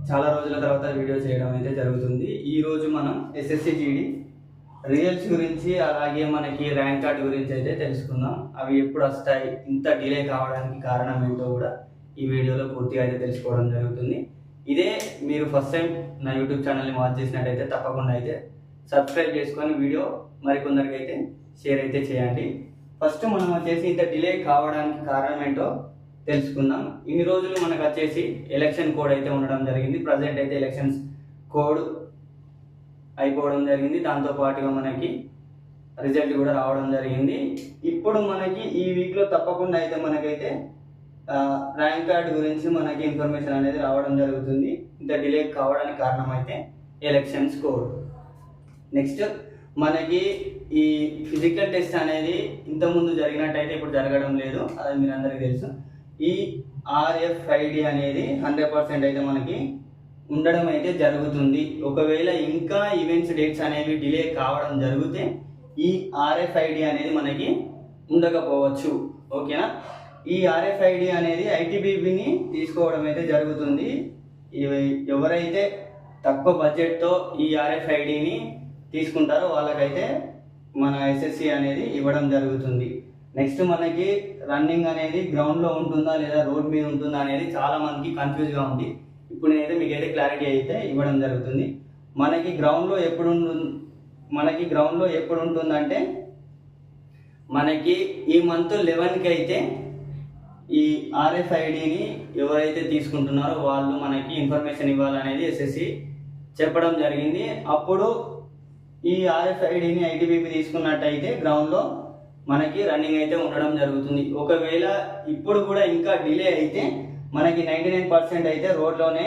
చాలా రోజుల తర్వాత వీడియో చేయడం అయితే జరుగుతుంది. ఈరోజు మనం ఎస్ఎస్సి జీడీ రిజల్ట్స్ గురించి అలాగే మనకి ర్యాంక్ కార్డ్ గురించి అయితే తెలుసుకుందాం. అవి ఎప్పుడు వస్తాయి, ఇంత డిలే కావడానికి కారణం ఏంటో కూడా ఈ వీడియోలో పూర్తిగా అయితే తెలుసుకోవడం జరుగుతుంది. ఇదే మీరు ఫస్ట్ టైం నా యూట్యూబ్ ఛానల్ని వాచ్ చేసినట్టయితే తప్పకుండా అయితే సబ్స్క్రైబ్ చేసుకొని వీడియో మరికొందరికి అయితే షేర్ అయితే చేయండి. ఫస్ట్ మనం వచ్చేసి ఇంత డిలే కావడానికి కారణం ఏంటో తెలుసుకుందాం. ఇన్ని రోజులు మనకు వచ్చేసి ఎలక్షన్ కోడ్ అయితే ఉండడం జరిగింది. ప్రజెంట్ అయితే ఎలక్షన్స్ కోడ్ అయిపోవడం జరిగింది. దాంతో పాటుగా మనకి రిజల్ట్ కూడా రావడం జరిగింది. ఇప్పుడు మనకి ఈ వీక్లో తప్పకుండా అయితే మనకైతే ర్యాంక్ కార్డ్ గురించి మనకి ఇన్ఫర్మేషన్ అనేది రావడం జరుగుతుంది. ఇంత డిలే కావడానికి కారణం అయితే ఎలక్షన్స్ కోడ్. నెక్స్ట్ మనకి ఈ ఫిజికల్ టెస్ట్ అనేది ఇంతకుముందు జరిగినట్టయితే ఇప్పుడు జరగడం లేదు, అది మీరు అందరికీ తెలుసు. ఈ RFID అనేది 100% అయితే మనకి ఉండడం అయితే జరుగుతుంది. ఒకవేళ ఇంకా ఈవెంట్స్ డేట్స్ అనేవి డిలే కావడం జరిగితే ఈ RFID అనేది మనకి ఉండకపోవచ్చు. ఓకేనా? ఈ RFID అనేది ITBPని తీసుకోవడం అయితే జరుగుతుంది. ఎవరైతే తక్కువ బడ్జెట్తో ఈ RFIDని తీసుకుంటారో వాళ్ళకైతే మన SSC అనేది ఇవ్వడం జరుగుతుంది. నెక్స్ట్ మనకి రన్నింగ్ అనేది గ్రౌండ్లో ఉంటుందా లేదా రోడ్ మీద ఉంటుందా అనేది చాలా మందికి కన్ఫ్యూజ్గా ఉంది. ఇప్పుడు నేనైతే మీకైతే క్లారిటీ అయితే ఇవ్వడం జరుగుతుంది. మనకి గ్రౌండ్లో ఎప్పుడు ఉంటుందంటే మనకి ఈ మంత్ 11కి అయితే ఈ RFIDని ఎవరైతే తీసుకుంటున్నారో వాళ్ళు మనకి ఇన్ఫర్మేషన్ ఇవ్వాలనేది SSC చెప్పడం జరిగింది. అప్పుడు ఈ RFIDని ITBP తీసుకున్నట్టయితే గ్రౌండ్లో మనకి రన్నింగ్ అయితే ఉండడం జరుగుతుంది. ఒకవేళ ఇప్పుడు కూడా ఇంకా డిలే అయితే మనకి 99% అయితే రోడ్లోనే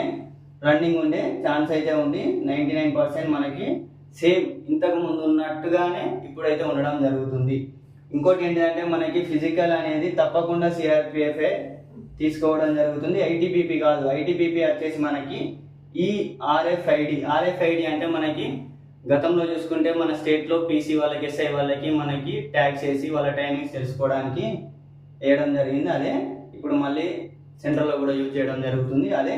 రన్నింగ్ ఉండే ఛాన్స్ అయితే ఉంది. 99% మనకి సేమ్ ఇంతకు ముందు ఉన్నట్టుగానే ఇప్పుడైతే ఉండడం జరుగుతుంది. ఇంకోటి ఏంటంటే మనకి ఫిజికల్ అనేది తప్పకుండా CRPF తీసుకోవడం జరుగుతుంది, ITBP కాదు. ITBP వచ్చేసి మనకి ఈ RFID అంటే మనకి గతంలో చూసుకుంటే మన స్టేట్లో PC వాళ్ళకి SI వాళ్ళకి మనకి ట్యాగ్స్ చేసి వాళ్ళ టైమింగ్స్ తెలుసుకోవడానికి వేయడం జరిగింది. అదే ఇప్పుడు మళ్ళీ సెంట్రల్లో కూడా యూజ్ చేయడం జరుగుతుంది. అదే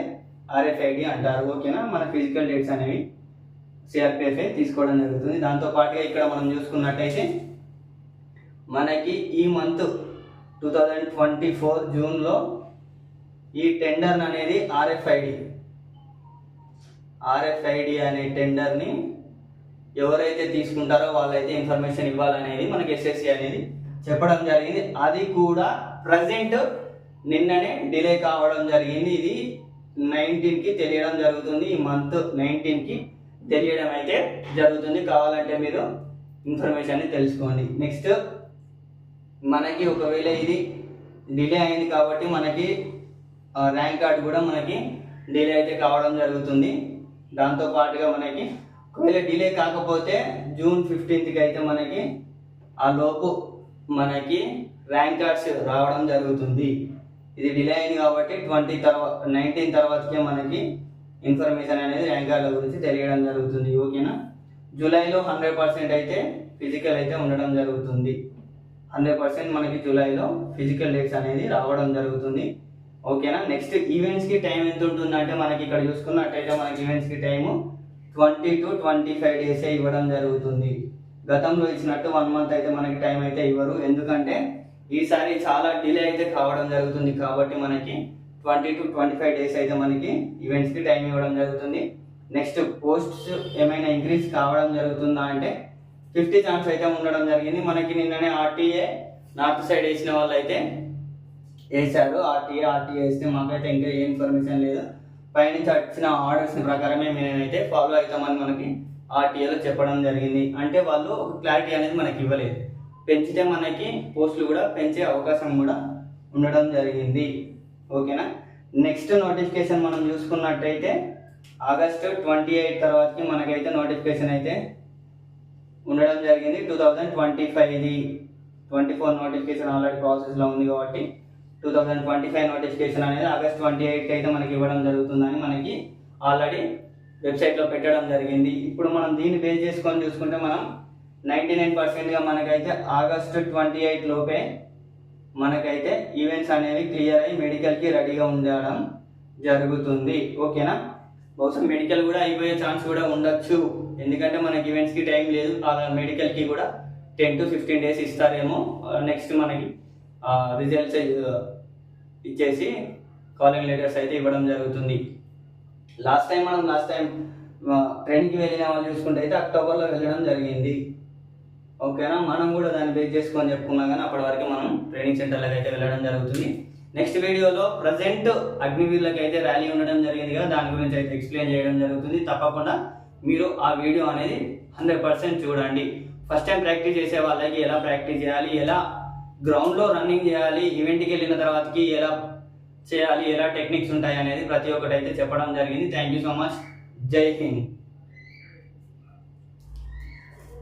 RFID అంటారు. ఓకేనా? మన ఫిజికల్ డేట్స్ అనేవి CRPF తీసుకోవడం జరుగుతుంది. దాంతోపాటుగా ఇక్కడ మనం చూసుకున్నట్టయితే మనకి ఈ మంత్ 2024 జూన్లో ఈ టెండర్ అనేది RFID అనే టెండర్ని ఎవరైతే తీసుకుంటారో వాళ్ళైతే ఇన్ఫర్మేషన్ ఇవ్వాలనేది మనకి SSC అనేది చెప్పడం జరిగింది. అది కూడా ప్రజెంట్ నిన్ననే డిలే కావడం జరిగింది. ఇది 19కి తెలియడం జరుగుతుంది. ఈ మంత్ 19కి తెలియడం అయితే జరుగుతుంది. కావాలంటే మీరు ఇన్ఫర్మేషన్ తెలుసుకోండి. నెక్స్ట్ మనకి ఒకవేళ ఇది డిలే అయింది కాబట్టి మనకి ర్యాంక్ కార్డ్ కూడా మనకి డిలే అయితే కావడం జరుగుతుంది. దాంతోపాటుగా మనకి ఒకవేళ డిలే కాకపోతే జూన్ 15కి అయితే మనకి ఆ లోపు మనకి ర్యాంక్ కార్డ్స్ రావడం జరుగుతుంది. ఇది డిలే అయింది కాబట్టి 19 తర్వాతకే మనకి ఇన్ఫర్మేషన్ అనేది ర్యాంక్ కార్డుల గురించి తెలియడం జరుగుతుంది. ఓకేనా? జూలైలో 100% అయితే ఫిజికల్ అయితే ఉండడం జరుగుతుంది. 100% మనకి జూలైలో ఫిజికల్ డేట్స్ అనేది రావడం జరుగుతుంది. ఓకేనా? నెక్స్ట్ ఈవెంట్స్కి టైం ఎంత ఉంటుందంటే మనకి ఇక్కడ చూసుకున్నట్టయితే మనకి ఈవెంట్స్కి టైము 20 to 25 డేస్ ఇవ్వడం జరుగుతుంది. గతంలో ఇచ్చినట్టు 1 మంత్ అయితే మనకి టైం అయితే ఇవ్వరు. ఎందుకంటే ఈసారి చాలా డిలే అయితే కావడం జరుగుతుంది కాబట్టి మనకి 20 to 25 డేస్ అయితే మనకి ఈవెంట్స్కి టైం ఇవ్వడం జరుగుతుంది. నెక్స్ట్ పోస్ట్స్ ఏమైనా ఇంక్రీజ్ కావడం జరుగుతుందా అంటే 50 ఛాన్స్ అయితే ఉండడం జరిగింది. మనకి నిన్ననే RTA నార్త్ సైడ్ వేసిన వాళ్ళు అయితే వేశారు. RTA వేస్తే మాకైతే ఇంకా ఏ ఇన్ఫర్మేషన్ లేదు. పైనుంచి వచ్చిన ఆర్డర్స్ ప్రకారమే మేమైతే ఫాలో అవుతామని మనకి RTAలో చెప్పడం జరిగింది. అంటే వాళ్ళు ఒక క్లారిటీ అనేది మనకి ఇవ్వలేదు. పెంచితే మనకి పోస్టులు కూడా పెంచే అవకాశం కూడా ఉండడం జరిగింది. ఓకేనా? నెక్స్ట్ నోటిఫికేషన్ మనం చూసుకున్నట్టయితే ఆగస్టు 28 తర్వాతకి మనకైతే నోటిఫికేషన్ అయితే ఉండడం జరిగింది. 2025 24 నోటిఫికేషన్ ఆల్రెడీ ప్రాసెస్లో ఉంది కాబట్టి 2025 నోటిఫికేషన్ అనేది ఆగస్ట్ 28కి అయితే మనకి ఇవ్వడం జరుగుతుందని మనకి ఆల్రెడీ వెబ్సైట్లో పెట్టడం జరిగింది. ఇప్పుడు మనం దీన్ని బేస్ చేసుకొని చూసుకుంటే మనం 99%గా మనకైతే ఆగస్టు 28 లోపే మనకైతే ఈవెంట్స్ అనేవి క్లియర్ అయ్యి మెడికల్కి రెడీగా ఉండడం జరుగుతుంది. ఓకేనా? బహుశా మెడికల్ కూడా అయిపోయే ఛాన్స్ కూడా ఉండొచ్చు, ఎందుకంటే మనకి ఈవెంట్స్కి టైం లేదు. మెడికల్కి కూడా 10 to 15 days ఇస్తారేమో. నెక్స్ట్ మనకి రిజల్ట్స్ ఇచ్చేసి కాలింగ్ లెటర్స్ అయితే ఇవ్వడం జరుగుతుంది. లాస్ట్ టైం ట్రైనింగ్కి వెళ్ళిన వాళ్ళు చూసుకుంటే అయితే అక్టోబర్లో వెళ్ళడం జరిగింది. ఓకేనా? మనం కూడా దాన్ని బేస్ చేసుకొని చెప్పుకున్నాం, కానీ అప్పటి వరకు మనం ట్రైనింగ్ సెంటర్లకు అయితే వెళ్ళడం జరుగుతుంది. నెక్స్ట్ వీడియోలో ప్రజెంట్ అగ్నివీర్లకు అయితే ర్యాలీ ఉండడం జరిగింది కదా, దాని గురించి అయితే ఎక్స్ప్లెయిన్ చేయడం జరుగుతుంది. తప్పకుండా మీరు ఆ వీడియో అనేది 100% చూడండి. ఫస్ట్ టైం ప్రాక్టీస్ చేసే వాళ్ళకి ఎలా ప్రాక్టీస్ చేయాలి, ఎలా గ్రౌండ్లో రన్నింగ్ చేయాలి, ఈవెంట్కి వెళ్ళిన తర్వాతకి ఎలా చేయాలి, ఎలా టెక్నిక్స్ ఉంటాయి అనేది ప్రతి ఒక్కటి అయితే చెప్పడం జరిగింది. Thank you so much. జై హింద్.